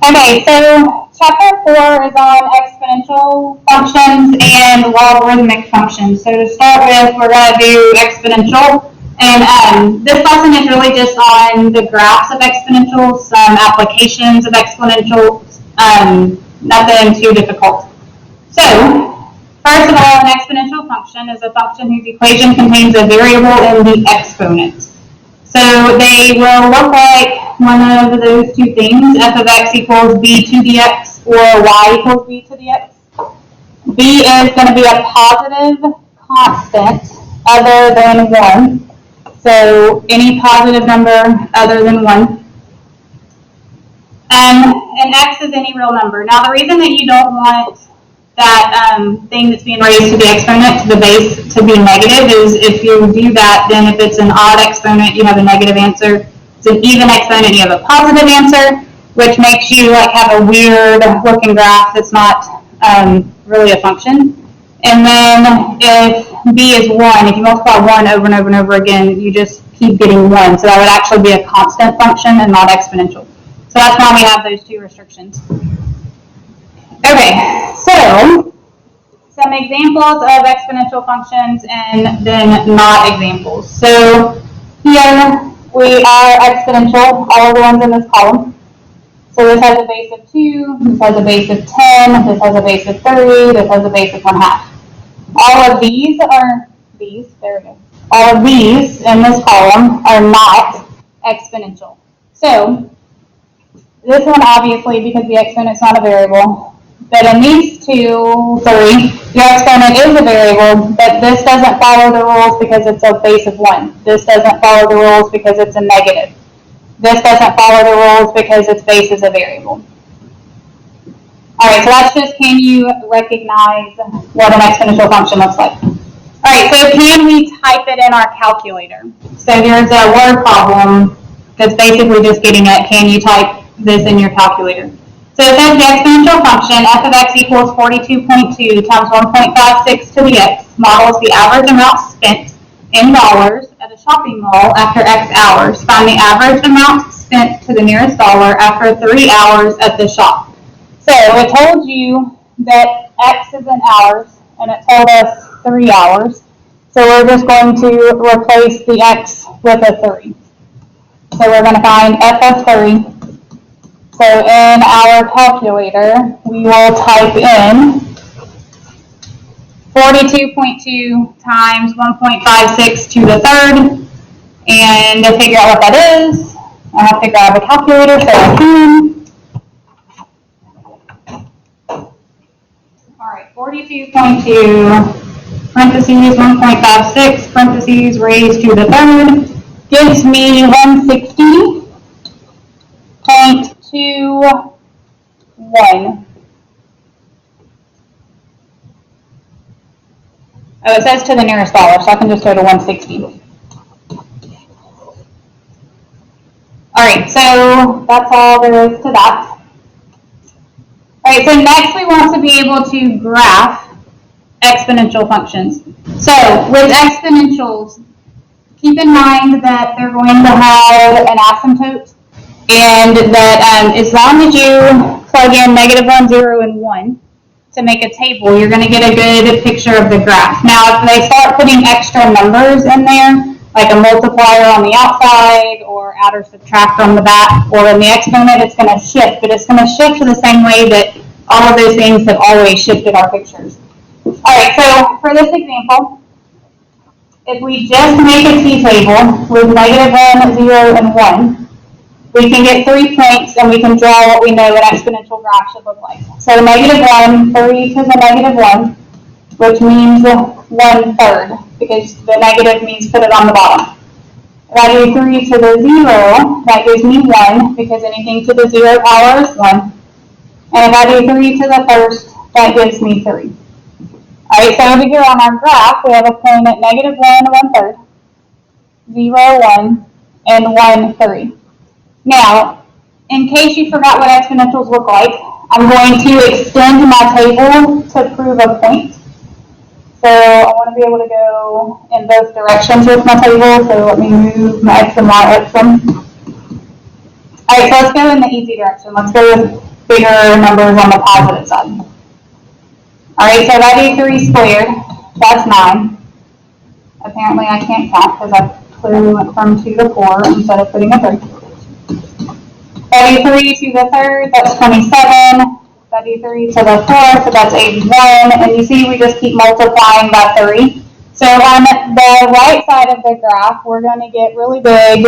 Okay, so chapter 4 is on exponential functions and logarithmic functions. So to start with, we're going to do exponential. And this lesson is really just on the graphs of exponentials, some applications of exponentials, nothing too difficult. So, first of all, an exponential function is a function whose equation contains a variable in the exponent. So they will look like one of those two things, f of x equals b to the x or y equals b to the x. B is going to be a positive constant other than 1. So any positive number other than 1. And x is any real number. Now the reason that you don't want that thing that's being raised to the exponent to the base to be negative is if you do that, then if it's an odd exponent, you have a negative answer. If it's an even exponent, you have a positive answer, which makes you like have a weird looking graph that's not really a function. And then if b is 1, if you multiply 1 over and over and over again, you just keep getting 1. So that would actually be a constant function and not exponential. So that's why we have those two restrictions. Okay, so some examples of exponential functions and then not examples. So here we are exponential, all of the ones in this column. So this has a base of 2, this has a base of 10, this has a base of 3, this has a base of 1/2. All of these are all of these in this column are not exponential. So this one obviously, because the exponent is not a variable, but in these 2, 3, your exponent is a variable, but this doesn't follow the rules because it's a base of 1. This doesn't follow the rules because it's a negative. This doesn't follow the rules because its base is a variable. Alright, so that's just can you recognize what an exponential function looks like. Alright, so can we type it in our calculator? So here's a word problem that's basically just getting at can you type this in your calculator. So it says the exponential function f of x equals 42.2 times 1.56 to the x models the average amount spent in dollars at a shopping mall after x hours. Find the average amount spent to the nearest dollar after 3 hours at the shop. So it told you that x is in hours and it told us 3 hours. So we're just going to replace the x with a 3. So we're going to find f of 3. So in our calculator, we will type in 42.2 times 1.56 to the third. And to figure out what that is, I have to grab a calculator so I can. Alright, 42.2 parentheses 1.56 parentheses raised to the third gives me 160.21. Oh, it says to the nearest dollar, so I can just go to 160. Alright, so that's all there is to that. Alright, so next we want to be able to graph exponential functions. So with exponentials, keep in mind that they're going to have an asymptote, and that as long as you plug in -1, 0, and 1 to make a table, you're going to get a good picture of the graph. Now, if they start putting extra numbers in there, like a multiplier on the outside or add or subtract on the back, or in the exponent, it's going to shift, but it's going to shift to the same way that all of those things have always shifted our pictures. Alright, so for this example, if we just make a t-table with -1, 0, and 1, we can get 3 points and we can draw what we know an exponential graph should look like. So -1, 3 to the -1, which means 1/3, because the negative means put it on the bottom. If I do 3 to the 0, that gives me 1, because anything to the 0 power is 1. And if I do 3 to the first, that gives me 3. Alright, so over here on our graph, we have a point at -1, 1/3, 0, 1, and 1, 3. Now, in case you forgot what exponentials look like, I'm going to extend my table to prove a point. So I want to be able to go in both directions with my table, so let me move my x and y up some. Alright, so let's go in the easy direction. Let's go with bigger numbers on the positive side. All right, so that is 3 squared. That's 9. Apparently I can't count because I clearly went from 2 to 4 instead of putting a 3. 33 to the third, that's 27. 33 to the fourth, so that's 81. And you see we just keep multiplying by 3. So on the right side of the graph, we're going to get really big,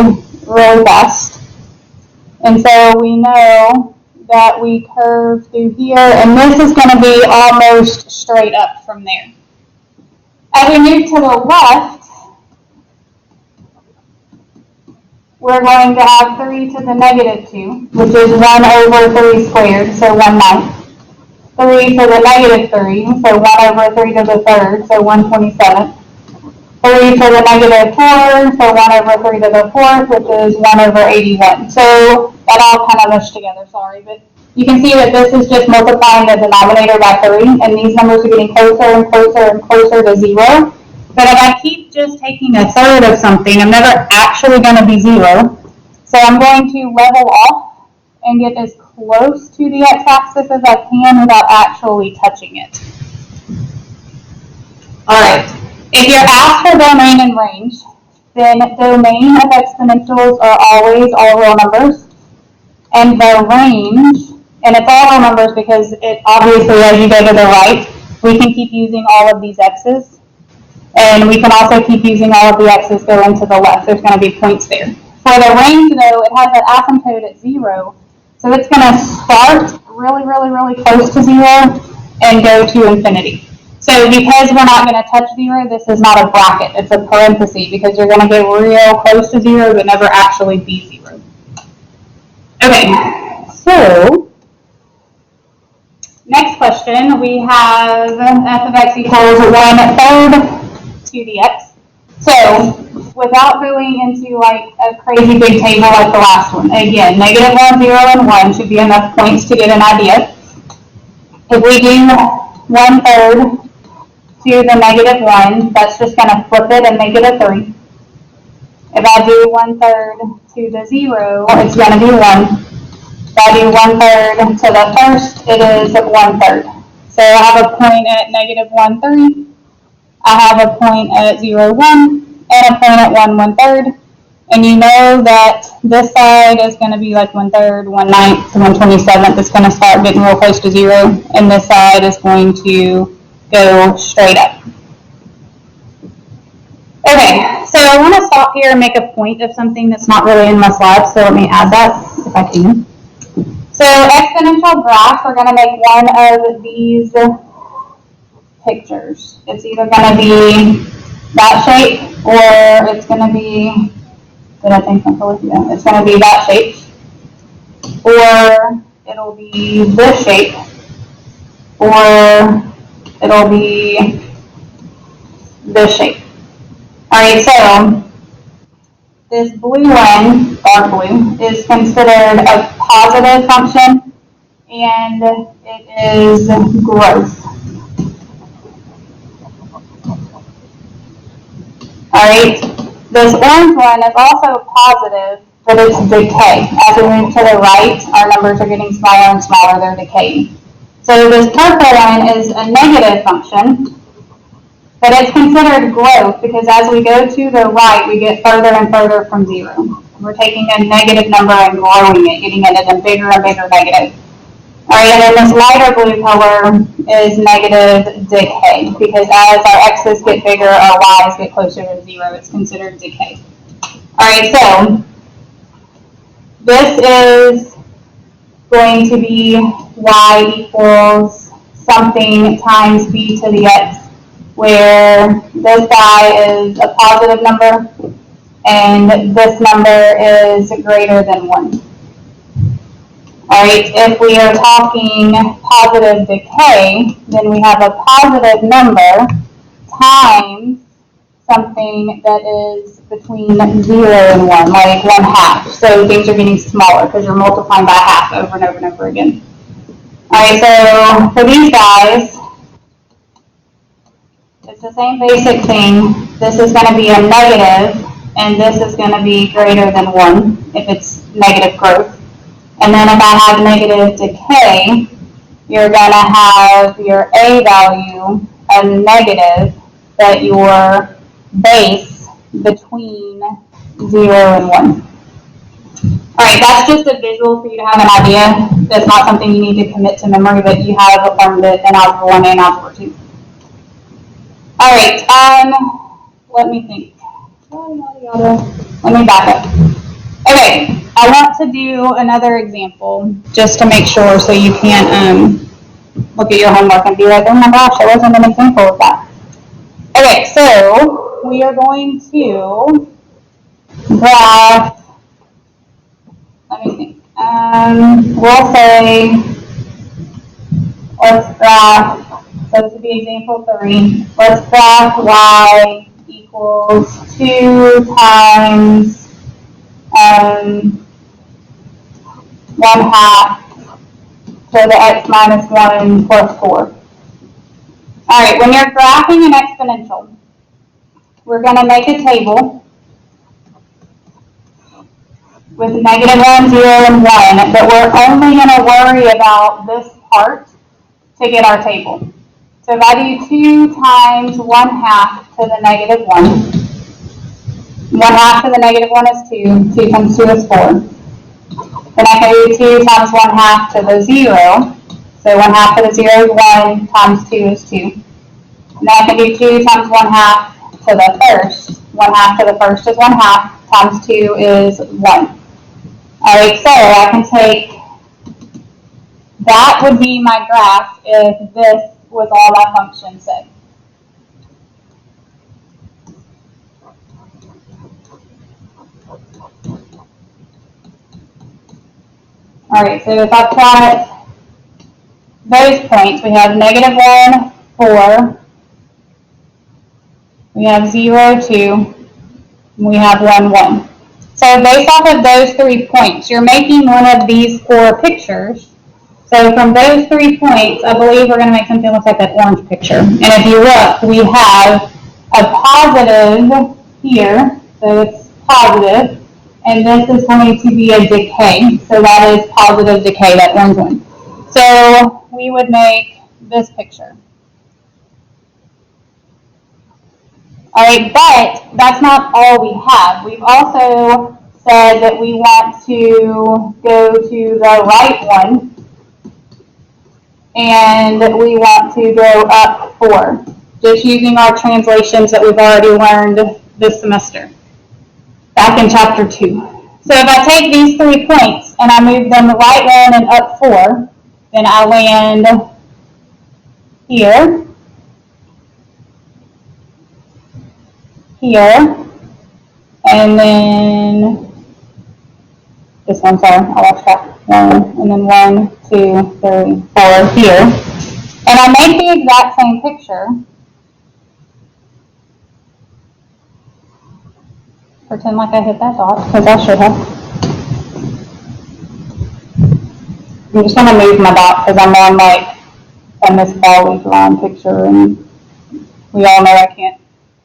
really fast. And so we know that we curve through here, and this is going to be almost straight up from there. As we move to the left, we're going to have 3 to the negative 2, which is 1 over 3 squared, so 1/9. 3 to the negative 3, so 1 over 3 to the third, so 1/27. 3 to the negative 4, so 1 over 3 to the fourth, which is 1 over 81. So that all kind of mushed together, sorry, but you can see that this is just multiplying the denominator by 3, and these numbers are getting closer and closer and closer to 0. But if I keep just taking a third of something, I'm never actually going to be 0. So I'm going to level off and get as close to the x-axis as I can without actually touching it. All right. If you're asked for domain and range, then domain of exponentials are always all real numbers. And the range, and it's all real numbers because it obviously, as you go to the right, we can keep using all of these x's. And we can also keep using all of the x's going to the left. There's going to be points there. For the range, though, it has an asymptote at 0. So it's going to start really, really, really close to 0 and go to infinity. So because we're not going to touch 0, this is not a bracket. It's a parenthesis because you're going to get real close to 0 but never actually be 0. Okay, so next question, we have f of x equals 1/3 to the x. So without going into like a crazy big table like the last one, again, -1, 0, and 1 should be enough points to get an idea. If we do 1/3 to the -1, that's just going to flip it and make it a 3. If I do 1/3 to the 0, it's going to be 1. If I do 1/3 to the first, it is 1/3. So I have a point at -1/3. I have a point at 0, 1, and a point at 1, 1/3. And you know that this side is going to be like 1/3, 1/9, 1/27. It's going to start getting real close to 0. And this side is going to go straight up. Okay, so I want to stop here and make a point of something that's not really in my slides. So let me add that if I can. So exponential graphs, we're going to make one of these pictures. It's either going to be that shape or it's going to be, did I think I'm fully done? It's going to be that shape, or it'll be this shape, or it'll be this shape. All right, so this blue one, dark blue, is considered a positive function, and it is growth. All right, this orange one is also positive, but it's decay. As we move to the right, our numbers are getting smaller and smaller, they're decaying. So this purple one is a negative function, but it's considered growth because as we go to the right, we get further and further from 0. We're taking a negative number and growing it, getting it at a bigger and bigger negative. All right, and then this lighter blue color is negative decay because as our x's get bigger, our y's get closer to 0. It's considered decay. All right, so this is going to be y equals something times b to the x, where this guy is a positive number and this number is greater than 1. All right, if we are talking positive decay, then we have a positive number times something that is between 0 and 1, like 1/2. So things are getting smaller because you're multiplying by half over and over and over again. All right, so for these guys, it's the same basic thing. This is going to be a negative, and this is going to be greater than 1 if it's negative growth. And then if I have negative decay, you're going to have your A value a negative, but your base between 0 and 1. All right, that's just a visual for you to have an idea. That's not something you need to commit to memory, but you have affirmed it in Algebra 1 and Algebra 2. All right, let me think. Let me back up. Okay, I want to do another example just to make sure so you can't look at your homework and be like, oh my gosh, there wasn't an example of that. Okay, so we are going to graph, let me think. We'll say, let's graph, so this would be example 3. Let's graph y equals 2 times 1/2 to the x minus 1 plus 4. All right, when you're graphing an exponential, we're going to make a table with negative 1, 0, and 1, but we're only going to worry about this part to get our table. So if I do 2 times 1/2 to the negative 1, 1/2 to the negative 1 is 2, 2 times 2 is 4. Then I can do 2 times 1/2 to the 0, so 1/2 to the 0 is 1 times 2 is 2. And then I can do 2 times 1/2 to the first. 1/2 to the first is 1/2 times 2 is 1. All right, so I can take, that would be my graph if this was all my function said. All right, so if I plot those points, we have negative 1, 4, we have 0, 2, and we have 1, 1. So based off of those 3 points, you're making one of these 4 pictures. So from those 3 points, I believe we're going to make something look like that orange picture. And if you look, we have a positive here, so it's positive, and this is going to be a decay. So that is positive decay, that orange one. So we would make this picture. All right, but that's not all we have. We've also said that we want to go to the right one, and we want to go up 4, just using our translations that we've already learned this semester, back in chapter 2. So if I take these 3 points and I move them right 1 and up 4, then I land here, here, and then this one, sorry, I lost track. 1, and then 1, 2, 3, 4 here. And I make the exact same picture. Pretend like I hit that dot, because I should have. I'm just going to move my dot because I'm on like on this poly drawn picture, and we all know I can't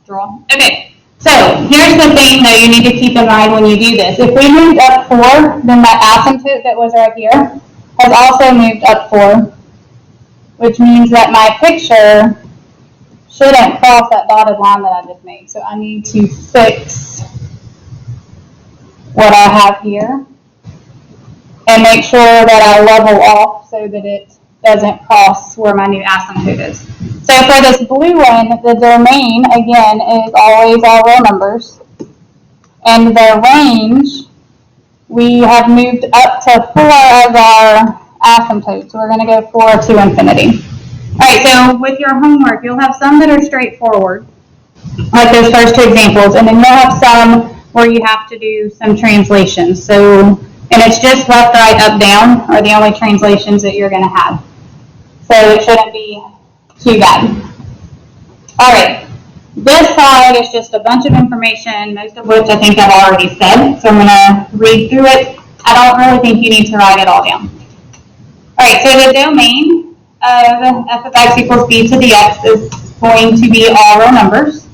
draw. Okay, so here's the thing though you need to keep in mind when you do this. If we moved up 4, then that asymptote that was right here has also moved up 4, which means that my picture shouldn't cross that dotted line that I just made. So I need to fix what I have here and make sure that I level off so that it doesn't cross where my new asymptote is. So for this blue one, the domain, again, is always all real numbers. And the range, we have moved up to 4 of our asymptotes. So we're going to go 4 to infinity. All right, so with your homework, you'll have some that are straightforward, like those first 2 examples, and then you'll have some where you have to do some translations. So, and it's just left, right, up, down are the only translations that you're going to have. So it shouldn't be too bad. All right, this slide is just a bunch of information, most of which I think I've already said. So I'm going to read through it. I don't really think you need to write it all down. All right, so the domain of f of x equals b to the x is going to be all real numbers.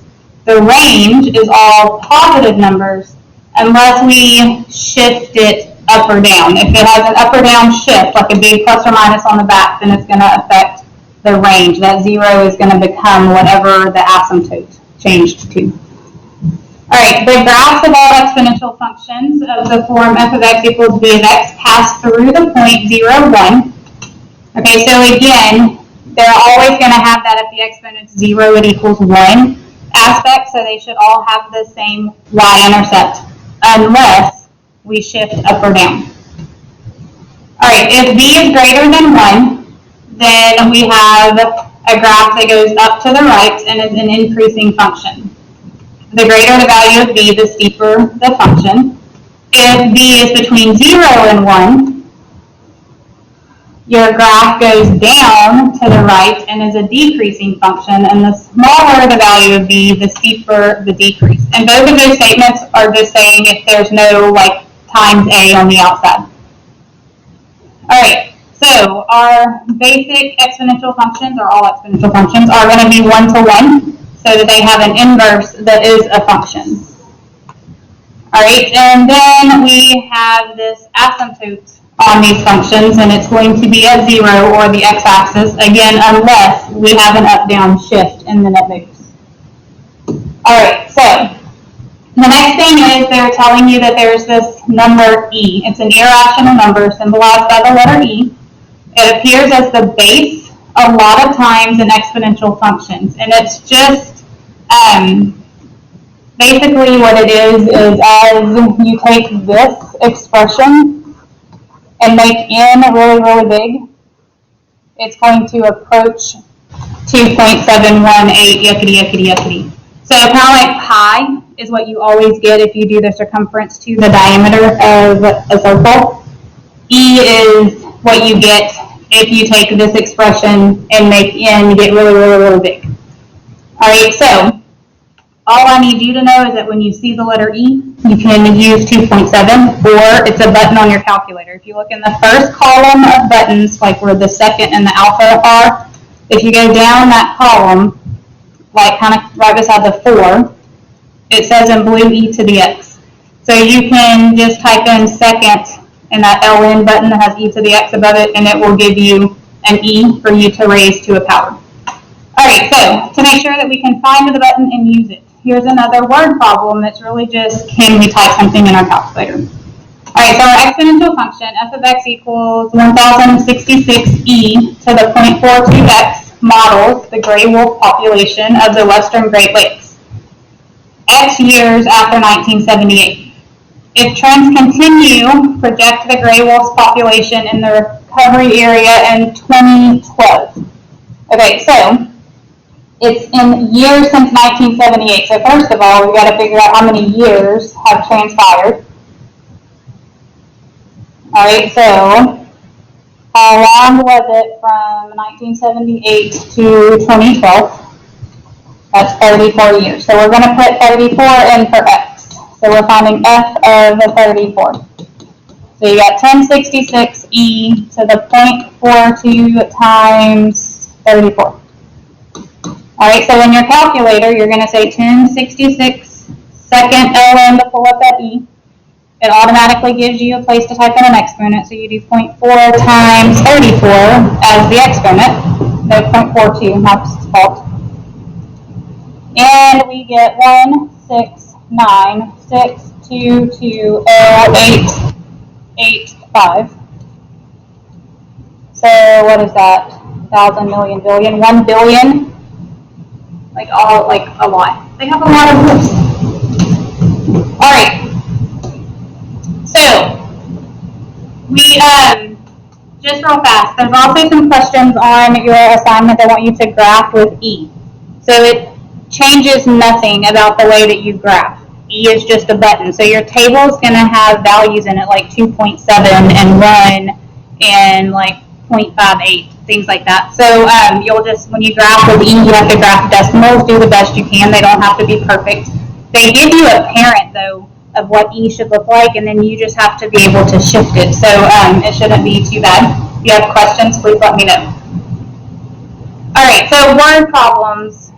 The range is all positive numbers unless we shift it up or down. If it has an up or down shift, like a big plus or minus on the back, then it's going to affect the range. That 0 is going to become whatever the asymptote changed to. All right, the graphs of all exponential functions of the form f of x equals b of x pass through the point 0, 1. Okay, so again, they're always going to have that if the exponent's 0, it equals 1 aspect, so they should all have the same y-intercept, unless we shift up or down. All right, if b is greater than 1, then we have a graph that goes up to the right and is an increasing function. The greater the value of b, the steeper the function. If b is between 0 and 1, your graph goes down to the right and is a decreasing function, and the smaller the value of b, the steeper the decrease. And both of those statements are just saying if there's no like times a on the outside. All right, so our basic exponential functions, or all exponential functions, are going to be 1 to 1, so that they have an inverse that is a function. All right, and then we have this asymptote on these functions, and it's going to be at 0 or the x-axis, again, unless we have an up-down shift and then it moves. All right, so the next thing is they're telling you that there's this number e. It's an irrational number symbolized by the letter e. It appears as the base a lot of times in exponential functions, and it's just basically what it is as you take this expression and make n really, really big, it's going to approach 2.718 yuckity, yuckity, yuckity. So kind of like pi is what you always get if you do the circumference to the diameter of a circle. E is what you get if you take this expression and make n get really, really, really big. All right, so all I need you to know is that when you see the letter E, you can use 2.7, or it's a button on your calculator. If you look in the first column of buttons, like where the second and the alpha are, if you go down that column, like kind of right beside the 4, it says in blue e to the x. So you can just type in second and that ln button that has e to the x above it, and it will give you an e for you to raise to a power. All right, so to make sure that we can find the button and use it, here's another word problem that's really just, can we type something in our calculator? All right, so our exponential function, f of x equals 1066e to the 0.42x models the gray wolf population of the western Great Lakes, X years after 1978. If trends continue, project the gray wolf's population in the recovery area in 2012. Okay, so it's in years since 1978. So first of all, we've got to figure out how many years have transpired. All right, so how long was it from 1978 to 2012? That's 34 years. So we're going to put 34 in for x. So we're finding f of 34. So you got 1066e to the 0.42 times 34. All right, so in your calculator, you're going to say 1066 second ln to pull up that e. It automatically gives you a place to type in an exponent, so you do 0.4 times 34 as the exponent. No, 0.42, not fault. And we get 169,622,088.85. So what is that? 1,000, million, billion, 1 billion. Like a lot. They have a lot of lists. All right. So we just real fast. There's also some questions on your assignment that want you to graph with E. So it changes nothing about the way that you graph. E is just a button. So your table is going to have values in it like 2.7 and 1 and like 0.58, things like that. So you'll just, when you graph with E, you have to graph decimals, do the best you can. They don't have to be perfect. They give you a parent, though, of what E should look like, and then you just have to be able to shift it. So it shouldn't be too bad. If you have questions, please let me know. All right, so word problems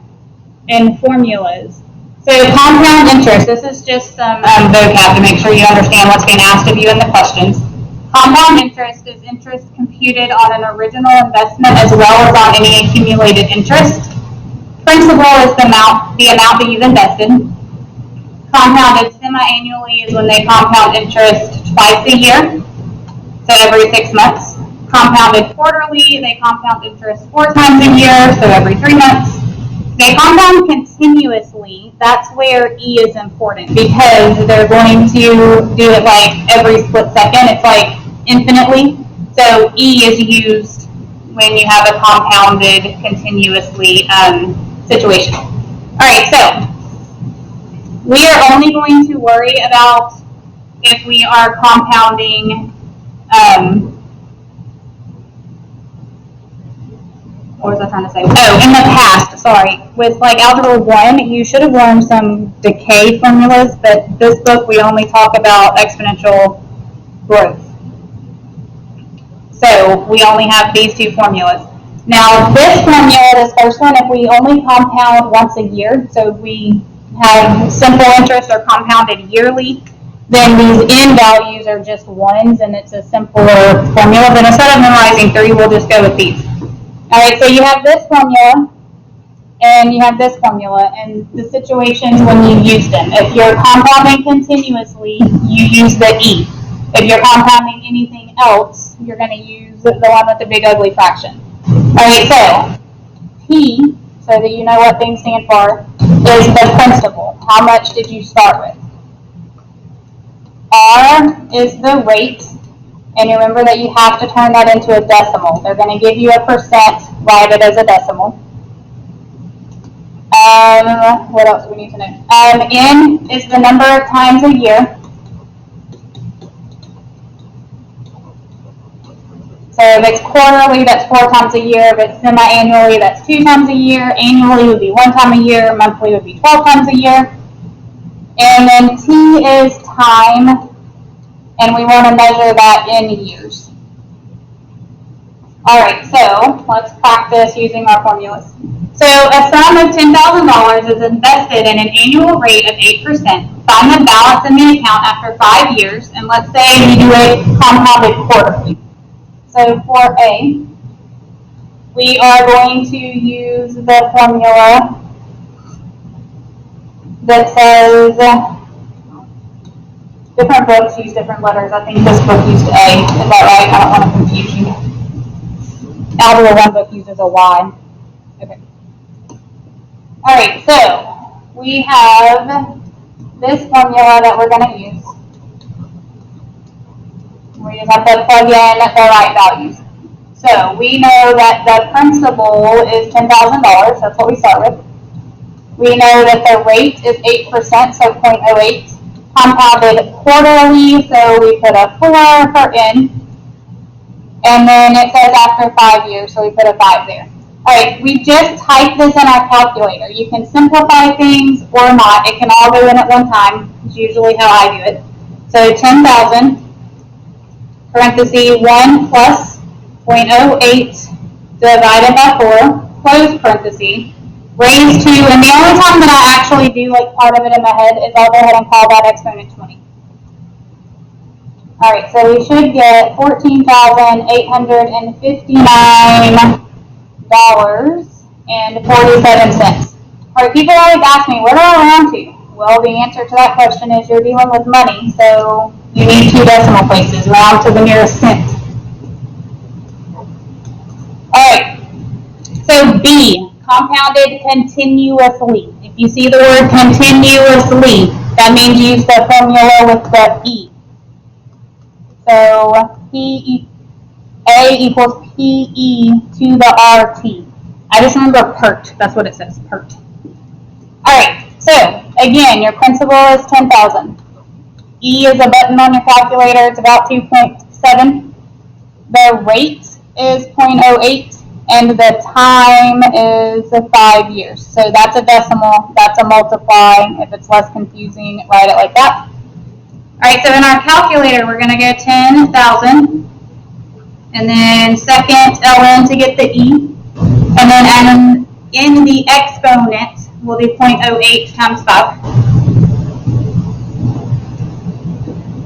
and formulas. So compound interest, this is just some vocab to make sure you understand what's being asked of you in the questions. Compound interest is interest computed on an original investment as well as on any accumulated interest. Principal is the amount that you've invested. Compounded semi-annually is when they compound interest twice a year, so every 6 months. Compounded quarterly, they compound interest 4 times a year, so every 3 months. They compound continuously. That's where E is important because they're going to do it like every split second. It's like infinitely. So E is used when you have a compounded continuously situation. All right, so we are only going to worry about if we are compounding what was I trying to say? Oh, in the past, sorry. With like Algebra 1, you should have learned some decay formulas, but this book we only talk about exponential growth. So we only have these 2 formulas. Now this formula, this first one, if we only compound once a year, so if we have simple interest or compounded yearly, then these n values are just 1s and it's a simpler formula. But instead of memorizing 3, we'll just go with these. All right, so you have this formula and you have this formula and the situations when you use them. If you're compounding continuously, you use the E. If you're compounding anything else, you're going to use the one with the big ugly fraction. All right, so P, so that you know what things stand for, is the principal. How much did you start with? R is the rate. And remember that you have to turn that into a decimal. They're going to give you a percent, write it as a decimal. What else do we need to know? N is the number of times a year. So if it's quarterly, that's 4 times a year. If it's semi-annually, that's 2 times a year. Annually would be 1 time a year. Monthly would be 12 times a year. And then T is time. And we want to measure that in years. All right, so let's practice using our formulas. So a sum of $10,000 is invested at an annual rate of 8%. Find the balance in the account after 5 years, and let's say we do it compounded quarterly. So for A, we are going to use the formula that says, different books use different letters. I think this book used A. Is that right? I don't want to confuse you. Algebra 1 book uses a Y. Okay. All right, so we have this formula that we're going to use. We just have to plug in the right values. So we know that the principal is $10,000. That's what we start with. We know that the rate is 8%, so 0.08. Compounded quarterly, so we put a 4 for N. And then it says after 5 years, so we put a 5 there. All right, we just typed this in our calculator. You can simplify things or not. It can all go in at one time. It's usually how I do it. So 10,000, parenthesis 1 plus 0.08 divided by 4, close parenthesis, raised to, and the only time that I actually do like part of it in my head is I'll go ahead and call that exponent 20. All right, so we should get $14,859.47. All right, people always ask me, where do I round to? Well, the answer to that question is you're dealing with money, so you need 2 decimal places, round to the nearest cent. All right, so B, compounded continuously. If you see the word continuously, that means use the formula with the E. So A equals PE to the RT. I just remember PERT. That's what it says, PERT. All right, so again, your principal is 10,000. E is a button on your calculator. It's about 2.7. The rate is 0.08. And the time is 5 years. So that's a decimal, that's a multiply. If it's less confusing, write it like that. All right, so in our calculator, we're going to go 10,000. And then second ln to get the E. And then in the exponent, we'll do 0.08 times 5.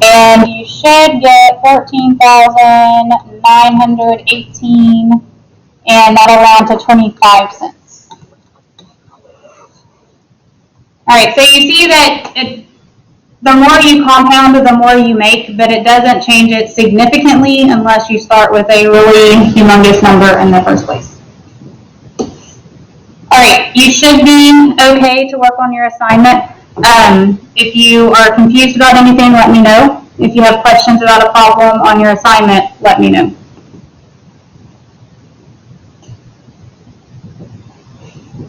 And you should get 14,918, and that'll round to 25 cents. All right, so you see that the more you compound, the more you make, but it doesn't change it significantly unless you start with a really humongous number in the first place. All right, you should be okay to work on your assignment. If you are confused about anything, let me know. If you have questions about a problem on your assignment, let me know.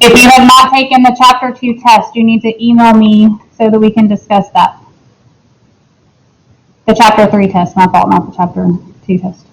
If you have not taken the Chapter 2 test, you need to email me so that we can discuss that. The Chapter 3 test, my fault, not the Chapter 2 test.